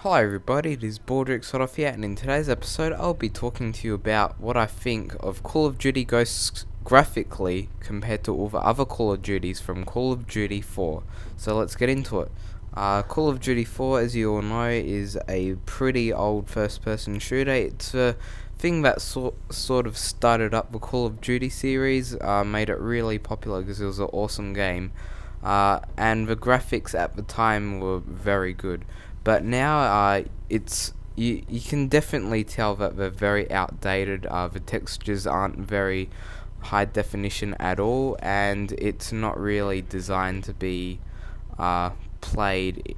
Hello everybody, it is Baldrick here, and in today's episode I'll be talking to you about what I think of Call of Duty Ghosts graphically compared to all the other Call of Duties from Call of Duty 4. So let's get into it. Call of Duty 4, as you all know, is a pretty old first-person shooter. It's a thing that sort of started up the Call of Duty series, made it really popular because it was an awesome game. And the graphics at the time were very good. But now it's you can definitely tell that they're very outdated. The textures aren't very high definition at all, and it's not really designed to be played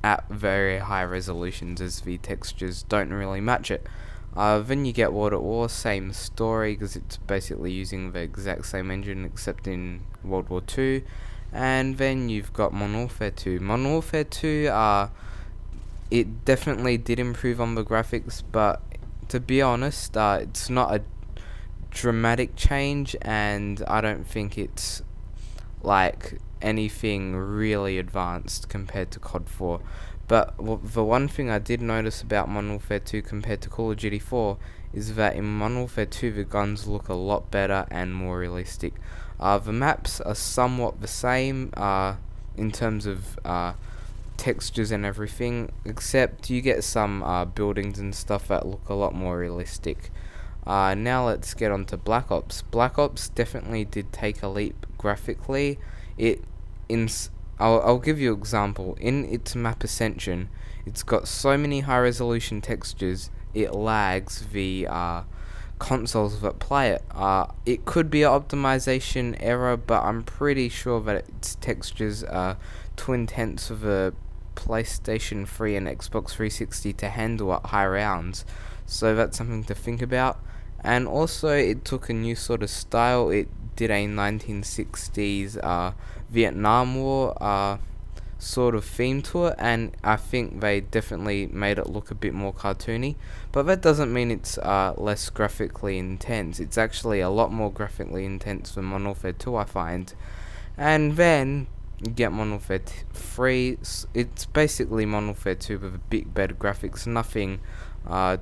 at very high resolutions, as the textures don't really match it. Then you get World at War, same story, because it's basically using the exact same engine except in World War 2. And then you've got Modern Warfare 2. Modern Warfare 2, it definitely did improve on the graphics, but to be honest, it's not a dramatic change, and I don't think it's like anything really advanced compared to COD 4. But the one thing I did notice about Modern Warfare 2 compared to Call of Duty 4 is that in Modern Warfare 2 the guns look a lot better and more realistic. The maps are somewhat the same in terms of textures and everything, except you get some buildings and stuff that look a lot more realistic. Now let's get on to Black Ops. Black Ops definitely did take a leap graphically. I'll give you an example. In its map Ascension, it's got so many high resolution textures it lags the consoles that play it. It could be an optimization error, but I'm pretty sure that its textures are too intense for the PlayStation 3 and Xbox 360 to handle at high rounds, so that's something to think about. And also, it took a new sort of style. It did a 1960s Vietnam War sort of theme to it, and I think they definitely made it look a bit more cartoony. But that doesn't mean it's less graphically intense. It's actually a lot more graphically intense than Modern Warfare 2, I find. And then you get Modern Warfare 3. It's basically Modern Warfare 2 with a bit better graphics, nothing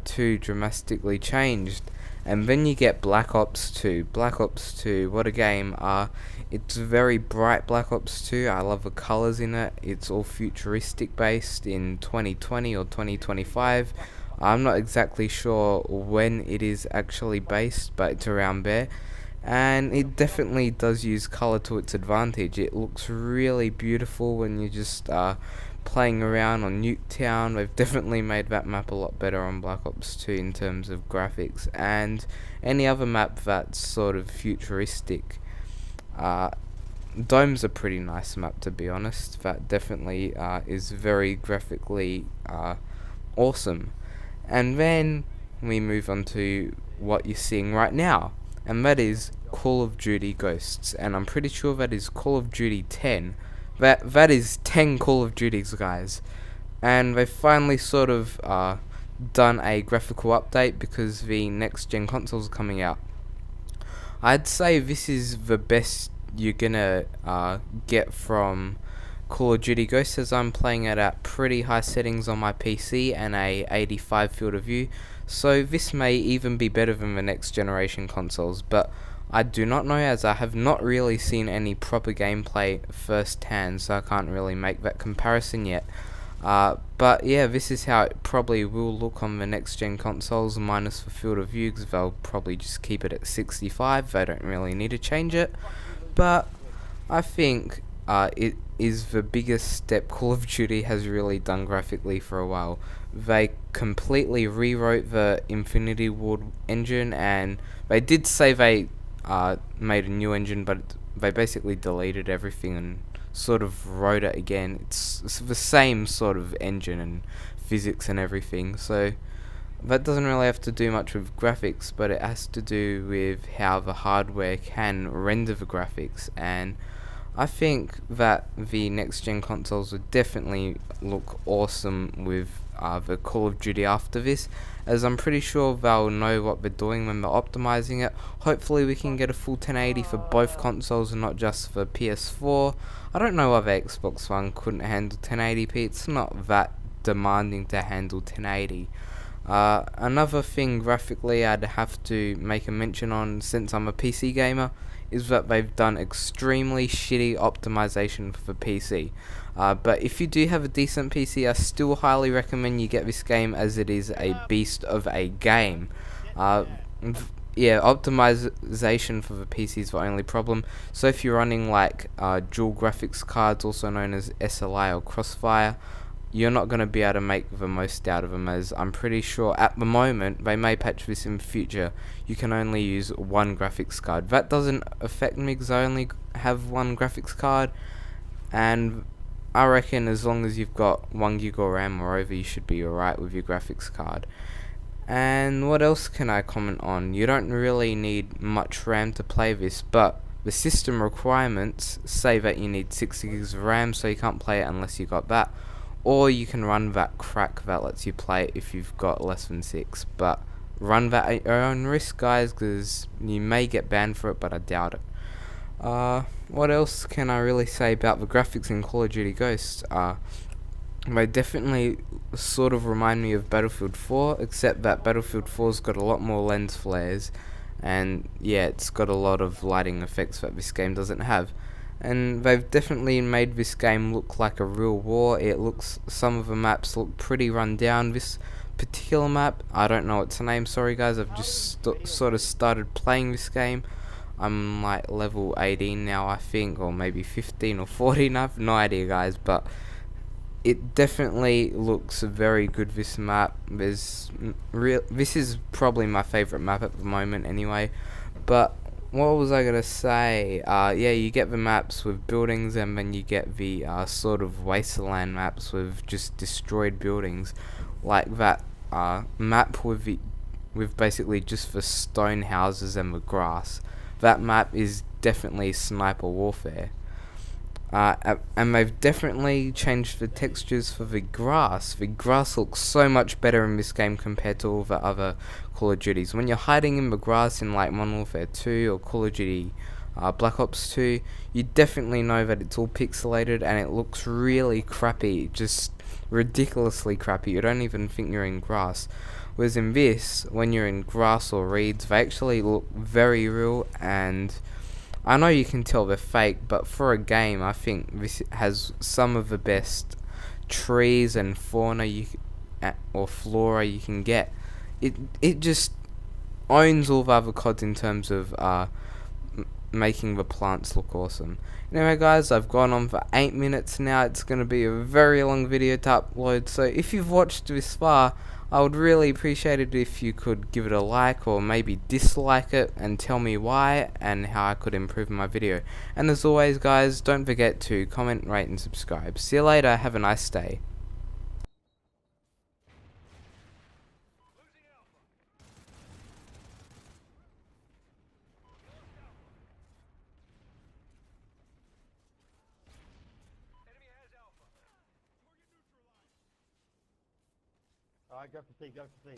too dramatically changed. And then you get Black Ops 2. Black Ops 2, what a game. It's very bright, Black Ops 2. I love the colors in it. It's all futuristic based in 2020 or 2025. I'm not exactly sure when it is actually based, but it's around there. And it definitely does use color to its advantage. It looks really beautiful when you're just playing around on Nuketown. They've definitely made that map a lot better on Black Ops 2 in terms of graphics, and any other map that's sort of futuristic. Dome's a pretty nice map, to be honest. That definitely is very graphically awesome. And then we move on to what you're seeing right now, and that is Call of Duty Ghosts, and I'm pretty sure that is Call of Duty 10. That is 10 Call of Duties, guys, and they've finally sort of done a graphical update because the next gen consoles are coming out. I'd say this is the best you're gonna get from Call of Duty Ghosts, as I'm playing it at pretty high settings on my PC and a 85 field of view, so this may even be better than the next generation consoles, but I do not know, as I have not really seen any proper gameplay firsthand, so I can't really make that comparison yet. But yeah, this is how it probably will look on the next gen consoles, minus the field of view, because they'll probably just keep it at 65. They don't really need to change it. But I think it is the biggest step Call of Duty has really done graphically for a while. They completely rewrote the Infinity Ward engine, and they did say they made a new engine, but they basically deleted everything and sort of wrote it again. It's the same sort of engine and physics and everything, so that doesn't really have to do much with graphics, but it has to do with how the hardware can render the graphics. And I think that the next gen consoles would definitely look awesome with the Call of Duty after this, as I'm pretty sure they'll know what they're doing when they're optimizing it. Hopefully we can get a full 1080 for both consoles and not just for PS4. I don't know why the Xbox One couldn't handle 1080p. It's not that demanding to handle 1080. Another thing graphically I'd have to make a mention on, since I'm a PC gamer, is that they've done extremely shitty optimization for PC. But if you do have a decent PC, I still highly recommend you get this game, as it is a beast of a game. Yeah, optimization for the PC is the only problem. So if you're running like dual graphics cards, also known as SLI or Crossfire, you're not going to be able to make the most out of them, as I'm pretty sure at the moment, they may patch this in the future, you can only use one graphics card. That doesn't affect me because I only have one graphics card, and I reckon as long as you've got 1 gig of RAM or over, you should be alright with your graphics card. And what else can I comment on? You don't really need much RAM to play this, but the system requirements say that you need 6 gigs of RAM, so you can't play it unless you got that. Or you can run that crack that lets you play it if you've got less than 6. But run that at your own risk, guys, because you may get banned for it, but I doubt it. What else can I really say about the graphics in Call of Duty Ghosts? They definitely sort of remind me of Battlefield 4, except that Battlefield 4's got a lot more lens flares, and yeah, it's got a lot of lighting effects that this game doesn't have. And they've definitely made this game look like a real war. Some of the maps look pretty run down. This particular map, I don't know its name, sorry guys, I've just sort of started playing this game. I'm like level 18 now, I think, or maybe 15 or 14, I've no idea guys, but it definitely looks very good, this map. This is probably my favorite map at the moment anyway. But what was I gonna say? Yeah, you get the maps with buildings, and then you get the sort of wasteland maps with just destroyed buildings, like that map with basically just the stone houses and the grass. That map is definitely Sniper Warfare. And they've definitely changed the textures for the grass. The grass looks so much better in this game compared to all the other Call of Duties. When you're hiding in the grass in like Modern Warfare 2 or Call of Duty Black Ops 2, you definitely know that it's all pixelated and it looks really crappy, just ridiculously crappy. You don't even think you're in grass. Whereas in this, when you're in grass or reeds, they actually look very real, and I know you can tell they're fake, but for a game, I think this has some of the best trees and fauna or flora you can get. It just owns all the other CODs in terms of making the plants look awesome. Anyway guys, I've gone on for 8 minutes now. It's going to be a very long video to upload, so if you've watched this far, I would really appreciate it if you could give it a like or maybe dislike it and tell me why and how I could improve my video. And as always guys, don't forget to comment, rate and subscribe. See you later, have a nice day. Alright, go for C, go for C.